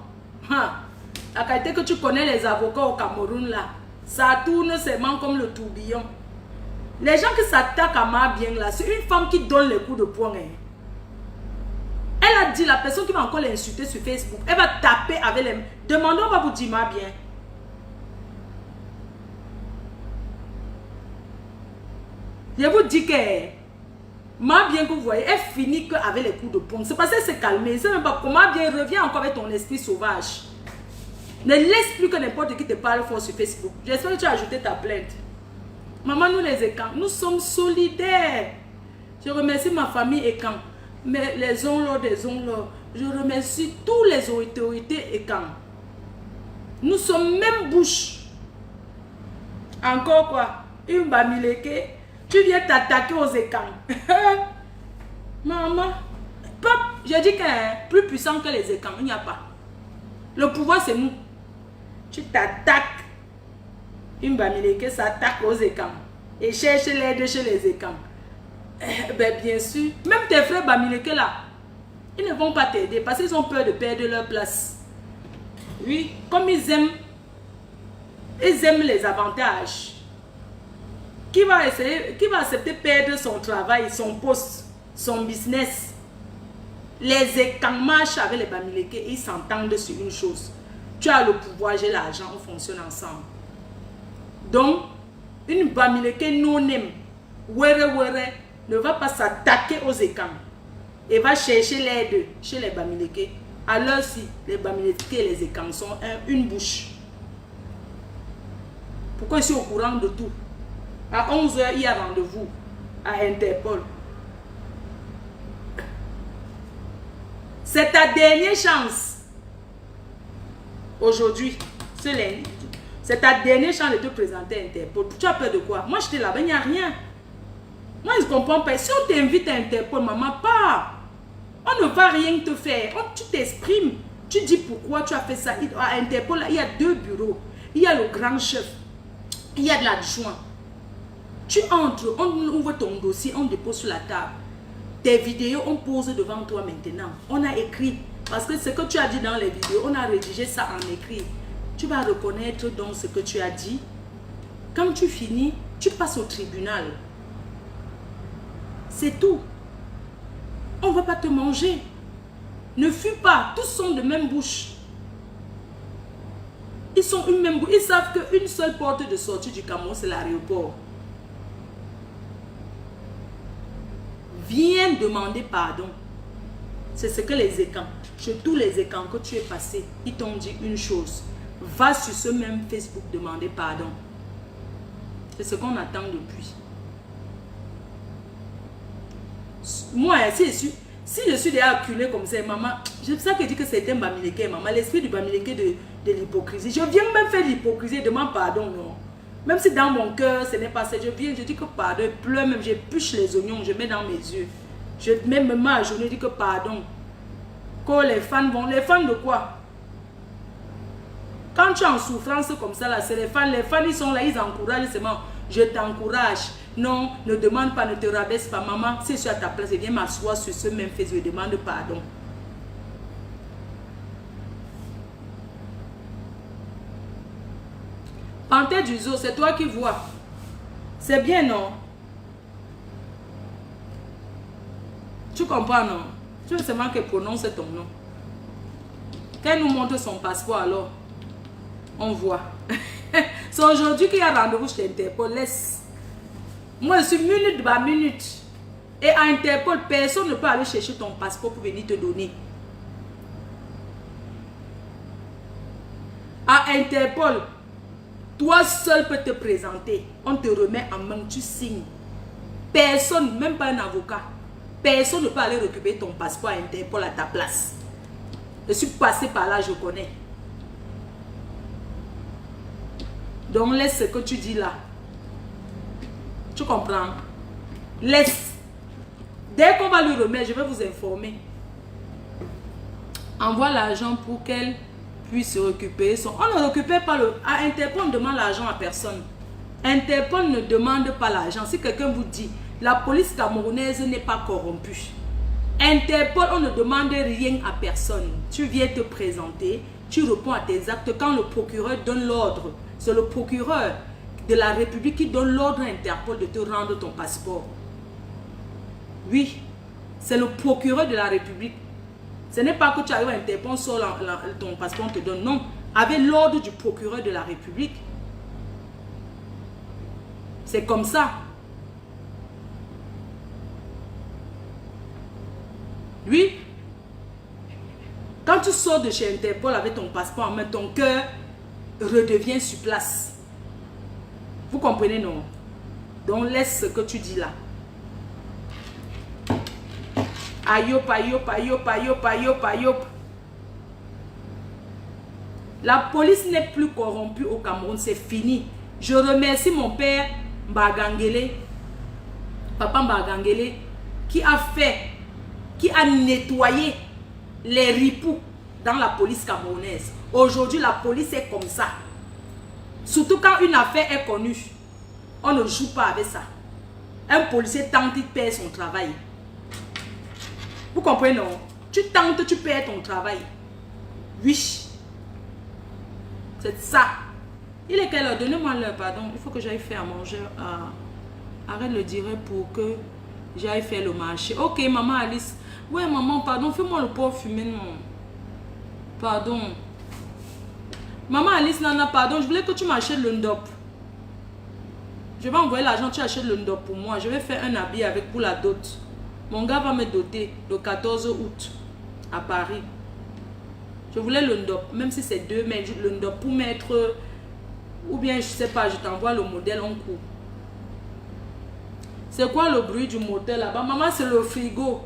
A: La qualité que tu connais les avocats au Cameroun, là, ça tourne seulement comme le tourbillon. Les gens qui s'attaquent à ma bien, là, c'est une femme qui donne les coups de poing. Hein. Elle a dit, la personne qui va encore l'insulter sur Facebook, elle va taper avec les... Demandons, on va vous dire ma bien. Je vous dis que... Ma bien que vous voyez, elle finit avec les coups de poing. C'est parce qu'elle s'est calmée. C'est même pas comment bien revient encore avec ton esprit sauvage. Ne laisse plus que n'importe qui te parle fort sur Facebook. J'espère que tu as ajouté ta plainte. Maman, nous les Ekans, nous sommes solidaires. Je remercie ma famille Ekan. Mais les onlors des onlors. Je remercie tous les autorités Ekan. Nous sommes même bouche. Encore quoi? Une bamileke. Tu viens t'attaquer aux Ekans. Maman, je dis que plus puissant que les Ekans, il n'y a pas. Le pouvoir, c'est nous. Tu t'attaques. Une bamileke s'attaque aux Ekans. Et cherche l'aide chez les Ekans. Ben, bien sûr. Même tes frères bamileke là, ils ne vont pas t'aider parce qu'ils ont peur de perdre leur place. Oui, comme ils aiment les avantages. Qui va accepter perdre son travail, son poste, son business? Les Ekans marchent avec les bamileke et ils s'entendent sur une chose. Tu as le pouvoir, j'ai l'argent, on fonctionne ensemble. Donc, une bamileke non-aime, ne va pas s'attaquer aux Ekans et va chercher l'aide chez les bamileke. Alors si les bamileke et les Ekans sont une bouche. Pourquoi je suis au courant de tout? À 11 h, il y a rendez-vous à Interpol. C'est ta dernière chance. Aujourd'hui, ce lundi, c'est ta dernière chance de te présenter à Interpol. Tu as peur de quoi? Moi, j'étais là-bas, il n'y a rien. Moi, je ne comprends pas. Si on t'invite à Interpol, maman, pas. On ne va rien te faire. Tu t'exprimes. Tu dis pourquoi tu as fait ça. À Interpol, là, il y a 2 bureaux. Il y a le grand chef. Il y a de l'adjoint. Tu entres, on ouvre ton dossier, on dépose sur la table. Tes vidéos, on pose devant toi maintenant. On a écrit. Parce que ce que tu as dit dans les vidéos, on a rédigé ça en écrit. Tu vas reconnaître donc ce que tu as dit. Quand tu finis, tu passes au tribunal. C'est tout. On ne va pas te manger. Ne fuis pas. Tous sont de même bouche. Ils sont une même bouche. Ils savent qu'une seule porte de sortie du Cameroun, c'est l'aéroport. Viens demander pardon. C'est ce que les écans, chez tous les écans que tu es passé, ils t'ont dit une chose. Va sur ce même Facebook demander pardon. C'est ce qu'on attend depuis. Moi, si je suis déjà acculé comme ça, maman, c'est ça que je dis que c'est un bamileke, maman, l'esprit du bamileke de l'hypocrisie. Je viens même faire l'hypocrisie et demande pardon, non. Même si dans mon cœur, ce n'est pas ça, je viens, je dis que pardon, je pleure même, j'épluche les oignons, je mets dans mes yeux. Je mets mes mains à genoux, je dis que pardon. Quand les fans vont, les fans de quoi? Quand tu es en souffrance comme ça, là, c'est les fans ils sont là, ils encouragent seulement. Je t'encourage. Non, ne demande pas, ne te rabaisse pas. Maman, si je suis à ta place, je viens m'asseoir sur ce même fait, je demande pardon. Panthère du zoo, c'est toi qui vois. C'est bien, non? Tu comprends, non? Tu veux seulement qu'elle prononce ton nom. Qu'elle nous montre son passeport, alors, on voit. C'est aujourd'hui qu'il y a rendez-vous chez Interpol. Laisse. Moi, je suis minute par minute. Et à Interpol, personne ne peut aller chercher ton passeport pour venir te donner. À Interpol, toi seul peux te présenter. On te remet en main, tu signes. Personne, même pas un avocat. Personne ne peut aller récupérer ton passeport à Interpol à ta place. Je suis passé par là, je connais. Donc laisse ce que tu dis là. Tu comprends? Laisse. Dès qu'on va lui remettre, je vais vous informer. Envoie l'argent pour qu'elle puisse récupérer son... On ne récupère pas le... À Interpol, on ne demande l'argent à personne. Interpol ne demande pas l'argent. Si quelqu'un vous dit, la police camerounaise n'est pas corrompue. Interpol, on ne demande rien à personne. Tu viens te présenter, tu réponds à tes actes. Quand le procureur donne l'ordre, c'est le procureur de la République qui donne l'ordre à Interpol de te rendre ton passeport. Oui, c'est le procureur de la République. Ce n'est pas que tu arrives à Interpol, sort ton passeport, on te donne. Non, avec l'ordre du procureur de la République. C'est comme ça. Oui. Quand tu sors de chez Interpol avec ton passeport en main, ton cœur redevient sur place. Vous comprenez, non? Donc laisse ce que tu dis là. Ayop, ayop, ayop, ayop, ayop, ayop. La police n'est plus corrompue au Cameroun, c'est fini. Je remercie mon père Mbagangele, papa Mbagangele, qui a nettoyé les ripoux dans la police camerounaise. Aujourd'hui, la police est comme ça. Surtout quand une affaire est connue, on ne joue pas avec ça. Un policier tente, il perd son travail. Vous comprenez, non? Tu tentes, tu perds ton travail. Oui. C'est ça. Il est quelle heure? Donnez-moi l'heure, pardon. Il faut que j'aille faire à manger. Arrête le dire pour que j'aille faire le marché. Ok, maman Alice. Ouais, maman, pardon. Fais-moi le pot fumé, non. Pardon. Maman Alice, Nana, pardon. Je voulais que tu m'achètes le ndop. Je vais envoyer l'argent, tu achètes le ndop pour moi. Je vais faire un habit avec pour la dot. Mon gars va me doter le 14 août à Paris. Je voulais le ndop, même si c'est 2, mais le ndop pour mettre, ou bien je sais pas, je t'envoie le modèle en cours. C'est quoi le bruit du moteur là-bas? Maman, c'est le frigo.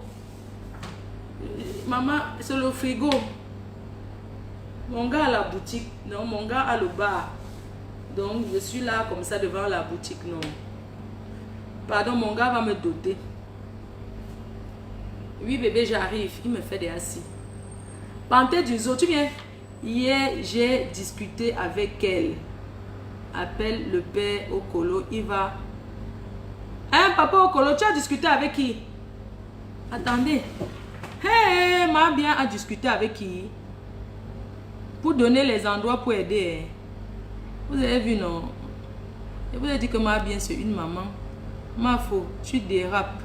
A: maman, c'est le frigo. Mon gars a la boutique. Non, mon gars a le bar. Donc, je suis là comme ça devant la boutique. Non. Pardon, mon gars va me doter. Oui, bébé, j'arrive. Il me fait des assis. Panthère du zoo, tu viens? Hier, j'ai discuté avec elle. Appelle le père Okolo. Il va. Hein, papa Okolo, tu as discuté avec qui? Attendez. Hey, ma bien a discuté avec qui? Pour donner les endroits pour aider. Vous avez vu, non? Je vous ai dit que ma bien c'est une maman. Ma faux, tu dérapes.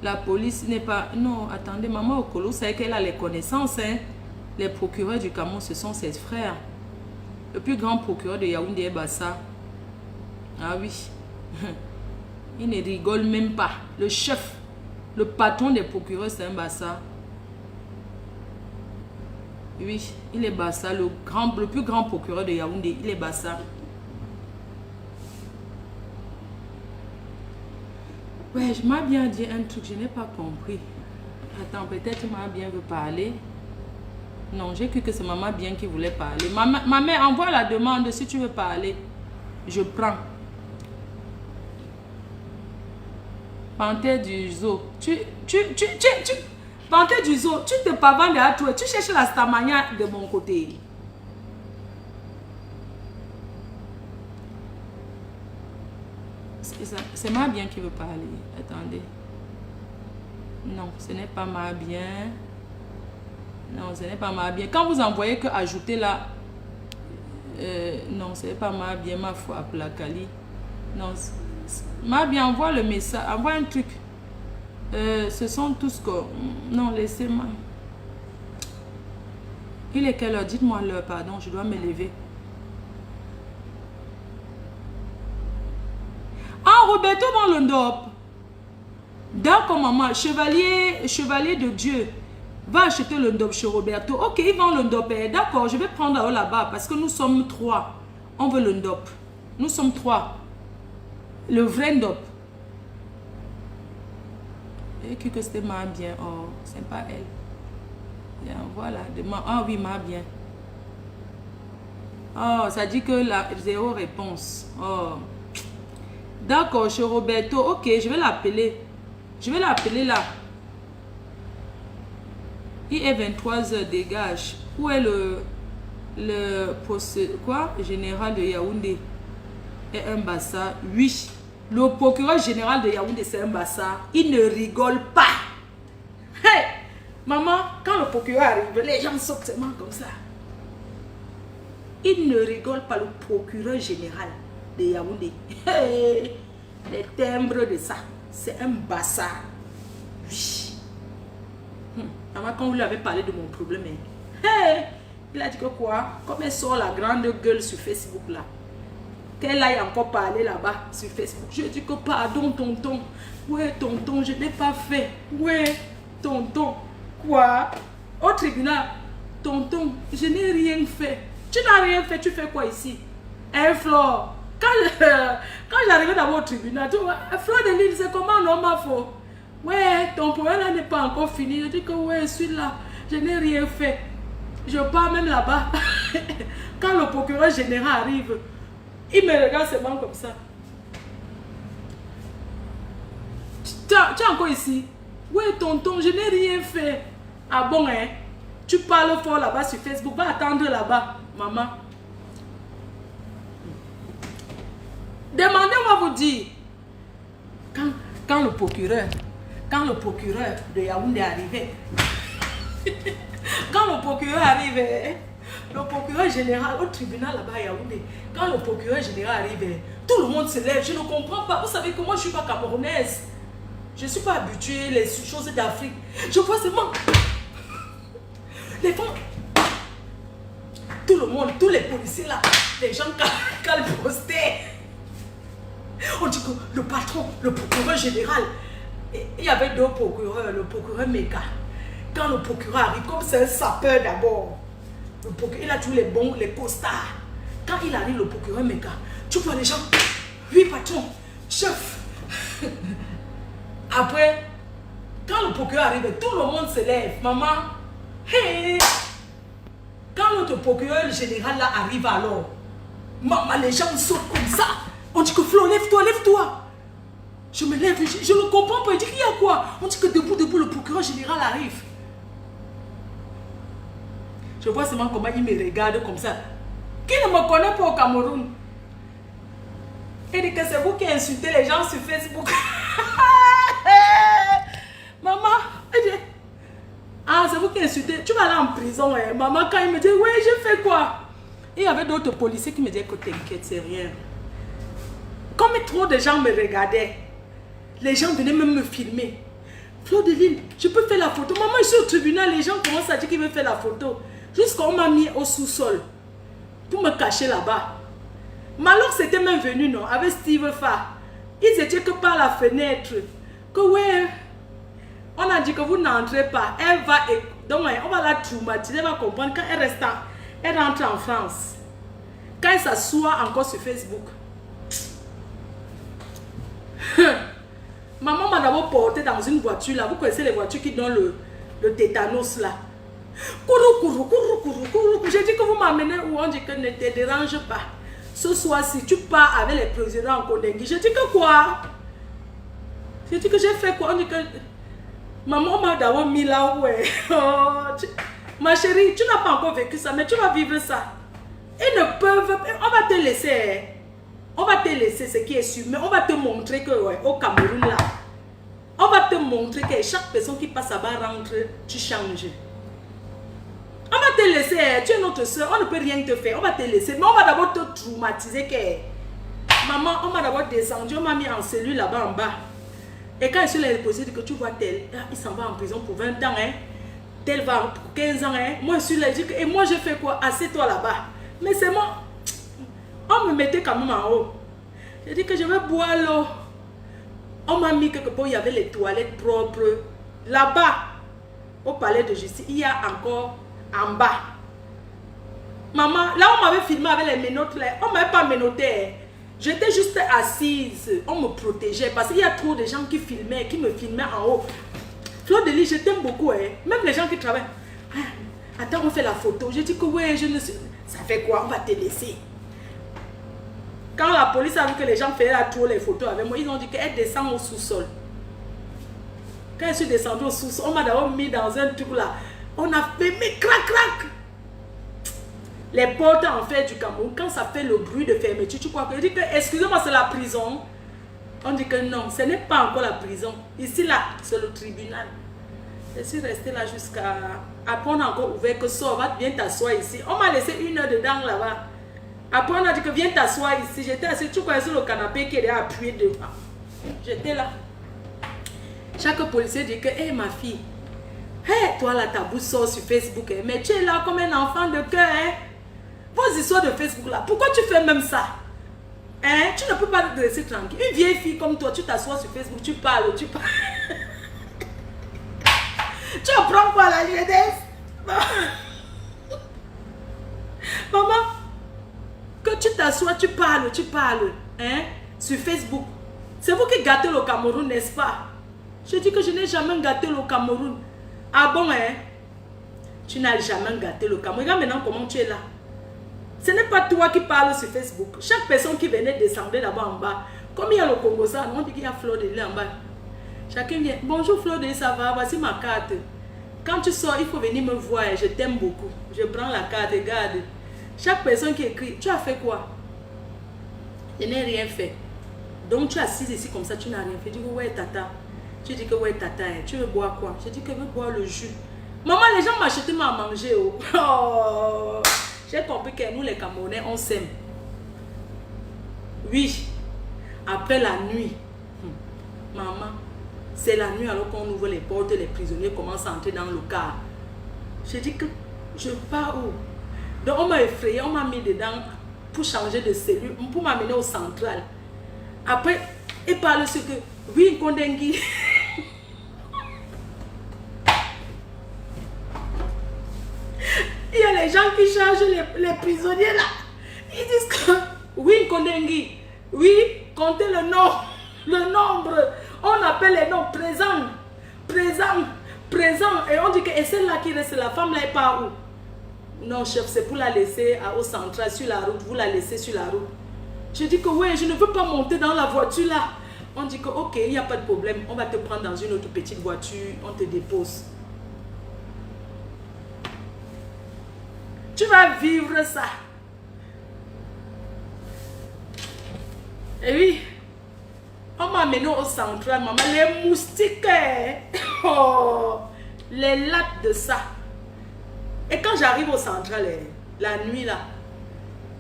A: La police n'est pas... Non, attendez, maman Okolo, c'est qu'elle a les connaissances. Hein? Les procureurs du Cameroun, ce sont ses frères. Le plus grand procureur de Yaoundé est Bassa. Ah oui. Il ne rigole même pas. Le chef, le patron des procureurs, c'est un Bassa. Oui, il est Bassa. Le plus grand procureur de Yaoundé, il est Bassa. Ouais, je m'as bien dit un truc, je n'ai pas compris. Attends, peut-être ma bien veut parler. Non, j'ai cru que c'est maman bien qui voulait parler. Ma mère, envoie la demande si tu veux parler. Je prends. Panthère du zoo. Panthère du zoo, tu te pavandes à toi. Tu cherches la stamania de mon côté. C'est ma bien qui veut parler. Attendez. Non, ce n'est pas ma bien. Non, ce n'est pas ma bien. Quand vous envoyez que ajouter là. Non, ce n'est pas ma bien, ma foi, Plakali. Non, ma bien, envoie le message. Envoie un truc. Ce sont tous que... Non, laissez-moi. Il est quelle heure? Dites-moi l'heure, pardon, je dois me lever. Ah, Roberto dans le ndop. D'accord, maman. Chevalier de Dieu. Va acheter le ndop chez Roberto. Ok, il vend le ndop. D'accord, je vais prendre là-bas parce que nous sommes 3. On veut le ndop. Nous sommes 3. Le vrai ndop. Et que c'était ma bien. Oh, c'est pas elle. Bien, voilà. Ah oui, ma bien. Oh, ça dit que la zéro réponse. Oh. D'accord, chez Roberto. Ok, je vais l'appeler. Je vais l'appeler là. Il est 23h, dégage. Où est le quoi? Général de Yaoundé? Et un Bassa. Oui. Le procureur général de Yaoundé, c'est un Bassa. Il ne rigole pas. Hey! Maman, quand le procureur arrive, les gens sautent seulement comme ça. Il ne rigole pas, le procureur général de Yaoundé. Hey! Les timbres de ça. C'est un Bassa. Oui. Maman, quand vous lui avez parlé de mon problème, hey! Il a dit que quoi? Comme elle sort la grande gueule sur Facebook là. Qu'elle aille encore parler là-bas sur Facebook. Je dis que pardon, tonton. Ouais, tonton, je n'ai pas fait. Ouais, tonton. Quoi? Au tribunal. Tonton, je n'ai rien fait. Tu n'as rien fait, tu fais quoi ici? Hein, Flore? Quand j'arrivais d'abord au tribunal, tu vois, Flore de Lille, c'est comment non, ma faute? Ouais, ton problème là n'est pas encore fini. Je dis que ouais, je suis là. Je n'ai rien fait. Je pars même là-bas. Quand le procureur général arrive, il me regarde seulement comme ça. Tu es encore ici? Oui, tonton, je n'ai rien fait. Ah bon, hein? Tu parles fort là-bas sur Facebook. Va attendre là-bas, maman. Demandez-moi vous dire. Quand le procureur de Yaoundé arrivait, quand le procureur arrivait, le procureur général au tribunal là-bas à Yaoundé, quand le procureur général arrive, tout le monde se lève. Je ne comprends pas. Vous savez que moi, je ne suis pas camerounaise. Je ne suis pas habituée les choses d'Afrique. Je vois seulement les femmes. Tout le monde, tous les policiers là, les gens calpostaient. On dit que le patron, le procureur général, il y avait deux procureurs, le procureur Meka. Quand le procureur arrive, comme c'est un sapeur d'abord, il a tous les bons, les costards. Quand il arrive, le procureur Meka, tu vois les gens, oui patron, chef. Après,
B: Quand le procureur arrive, tout le monde se lève. Maman, hey. Quand notre procureur général là arrive alors, maman, les gens sautent comme ça. On dit que Flo, lève-toi, lève-toi. Je me lève, je ne comprends pas. Il dit qu'il y a quoi? On dit que debout, le procureur général arrive. Je vois seulement comment il me regarde comme ça. Qui ne me connaît pas au Cameroun? Il dit que c'est vous qui insultez les gens sur Facebook. Maman, elle dit, ah, c'est vous qui insultez. Tu vas aller en prison. Hein. Maman, quand il me dit, oui, j'ai fait quoi? Et il y avait d'autres policiers qui me disaient que t'inquiète, c'est rien. Comme trop de gens me regardaient, les gens venaient même me filmer. Flo de Lille, je peux faire la photo. Maman, je suis au tribunal, les gens commencent à dire qu'ils veulent faire la photo. Jusqu'à on m'a mis au sous-sol pour me cacher là-bas. Malheur s'était même venu, non, avec Steve Fa. Ils étaient que par la fenêtre. Que ouais, on a dit que vous n'entrez pas. Elle va, donc on va la traumatiser, elle va comprendre quand elle rentre en France. Quand elle s'assoit encore sur Facebook. Maman m'a d'abord porté dans une voiture là. Vous connaissez les voitures qui donnent le tétanos là. Courou. J'ai dit que vous m'amenez où on dit que ne te dérange pas. Ce soir, si tu pars avec les présidents en Kondengui, j'ai dit que quoi? J'ai dit que j'ai fait quoi? On dit que maman m'a d'abord mis là où est. Ma chérie, tu n'as pas encore vécu ça, mais tu vas vivre ça. Ils ne peuvent. On va te laisser. On va te laisser ce qui est sûr, mais on va te montrer que ouais, au Cameroun là, on va te montrer que chaque personne qui passe là-bas rentre, tu changes. On va te laisser, tu es notre soeur, on ne peut rien te faire, on va te laisser, mais on va d'abord te traumatiser que maman, on m'a d'abord descendu, on m'a mis en cellule là-bas en bas. Et quand je suis allée poser que tu vois tel, il s'en va en prison pour 20 ans, hein, tel va pour 15 ans, hein. Moi je suis là, je dis que, et moi je fais quoi? Assieds-toi là-bas. Mais c'est moi. On me mettait quand même en haut. J'ai dit que je vais boire l'eau. On m'a mis quelque part, il y avait les toilettes propres. Là-bas, au palais de justice, il y a encore en bas. Maman, là on m'avait filmé avec les menottes, là. On ne m'avait pas menotté. J'étais juste assise. On me protégeait parce qu'il y a trop de gens qui me filmaient en haut. Flo de Lille, je t'aime beaucoup. Hein. Même les gens qui travaillent. Ah, attends, on fait la photo. J'ai dit que ouais, je ne sais. Ça fait quoi? On va te laisser. Quand la police a vu que les gens faisaient trop les photos avec moi, ils ont dit qu'elle descend au sous-sol. Quand je suis descendue au sous-sol, on m'a d'abord mis dans un truc là. On a fait, mais crac. Les portes en fait du Cameroun, quand ça fait le bruit de fermeture, tu crois que je dis que, excusez-moi, c'est la prison. On dit que non, ce n'est pas encore la prison. Ici là, c'est le tribunal. Je suis restée là jusqu'à... Après on a encore ouvert que ça, viens t'asseoir ici. On m'a laissé 1 heure dedans là-bas. Après, on a dit que viens t'asseoir ici. J'étais assis, tu connais sur le canapé qui est appuyé devant. J'étais là. Chaque policier dit que, hé ma fille, hé, toi là, ta bouche sort sur Facebook, hein, mais tu es là comme un enfant de cœur. Hein. Vos histoires de Facebook là, pourquoi tu fais même ça? Hein? Tu ne peux pas te laisser tranquille. Une vieille fille comme toi, tu t'assois sur Facebook, tu parles. Tu apprends quoi la jeunesse? Maman, que tu t'assois, tu parles, hein, sur Facebook. C'est vous qui gâtez le Cameroun, n'est-ce pas? Je dis que je n'ai jamais gâté le Cameroun. Ah bon, hein? Tu n'as jamais gâté le Cameroun. Regarde maintenant comment tu es là. Ce n'est pas toi qui parles sur Facebook. Chaque personne qui venait descendre là-bas en bas, comme il y a le Congo, ça, on dit qu'il y a Flo de Lille en bas. Chacun vient. Bonjour Flo de Lille, ça va? Voici ma carte. Quand tu sors, il faut venir me voir. Je t'aime beaucoup. Je prends la carte, regarde. Chaque personne qui écrit, tu as fait quoi? Je n'ai rien fait. Donc tu es assise ici comme ça, tu n'as rien fait. Je dis que ouais tata. Tu dis que ouais tata, tu veux boire quoi? Je dis que je veux boire le jus. Maman, les gens m'achètent à manger. Oh. J'ai compris que nous les Camerounais, on s'aime. Oui. Après la nuit. Maman, c'est la nuit alors qu'on ouvre les portes, les prisonniers commencent à entrer dans le car. Je dis que je pars où? Donc on m'a effrayé, on m'a mis dedans pour changer de cellule, pour m'amener au central. Après, il parle sur que, oui, Kondengui. Il y a les gens qui chargent les prisonniers là. Ils disent que, oui, Kondengui, oui, comptez le nombre. On appelle les noms présents. présent. Et on dit que et celle-là qui reste, la femme là, elle part où? Non, chef, c'est pour la laisser au central, sur la route. Vous la laissez sur la route. Je dis que ouais, je ne veux pas monter dans la voiture là. On dit que ok, il n'y a pas de problème. On va te prendre dans une autre petite voiture. On te dépose. Tu vas vivre ça. Et oui, on m'a amené au central, maman. Les moustiques, oh, les lattes de ça. Et quand j'arrive au central, la nuit là,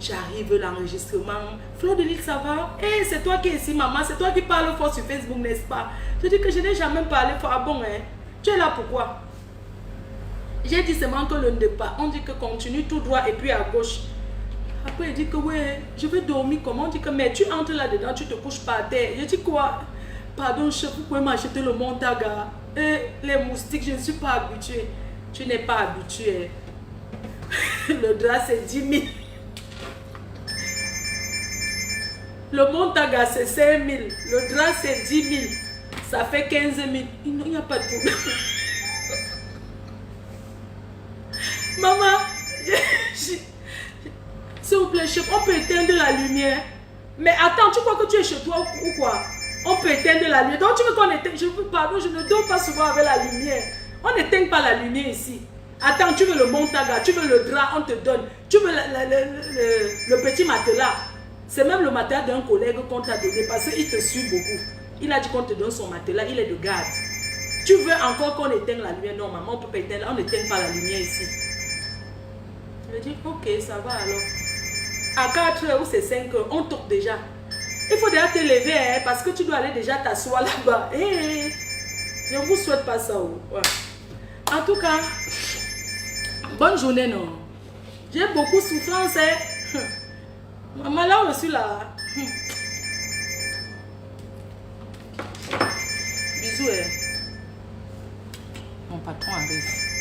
B: j'arrive l'enregistrement. Fleur de Lille, ça va? Eh, c'est toi qui es ici, maman. C'est toi qui parles fort sur Facebook, n'est-ce pas? Je dis que je n'ai jamais parlé fort. Ah bon, hein? Tu es là pourquoi? J'ai dit seulement que le départ. On dit que continue tout droit et puis à gauche. Après, il dit que ouais, je vais dormir comment? On dit que mais tu entres là-dedans, tu te couches par terre. Je dis quoi? Pardon, chef, vous pouvez m'acheter le Montaga. Et les moustiques, je ne suis pas habituée. Tu n'es pas habituée. Le drap, c'est 10 000. Le Montaga, c'est 5 000. Le drap, c'est 10 000. Ça fait 15 000. Il n'y a pas de problème. Maman, s'il vous plaît, chef, on peut éteindre la lumière. Mais attends, tu crois que tu es chez toi ou quoi? On peut éteindre la lumière. Donc tu veux qu'on éteigne? Pardon, je ne dors pas souvent avec la lumière. On n'éteint pas la lumière ici. Attends, tu veux le Montaga, tu veux le drap, on te donne. Tu veux le petit matelas. C'est même le matelas d'un collègue qu'on t'a donné parce qu'il te suit beaucoup. Il a dit qu'on te donne son matelas, il est de garde. Tu veux encore qu'on éteigne la lumière? Non, maman, on peut pas éteindre, on n'éteint pas la lumière ici. Je dis, ok, ça va alors. À 4 h ou c'est 5 h, on toque déjà. Il faut déjà te lever hein, parce que tu dois aller déjà t'asseoir là-bas. Hey, je ne vous souhaite pas ça. Ouais. En tout cas, bonne journée, non? J'ai beaucoup de souffrance. Hein. Maman, là où je suis là. Bisous. Hein. Mon patron arrive.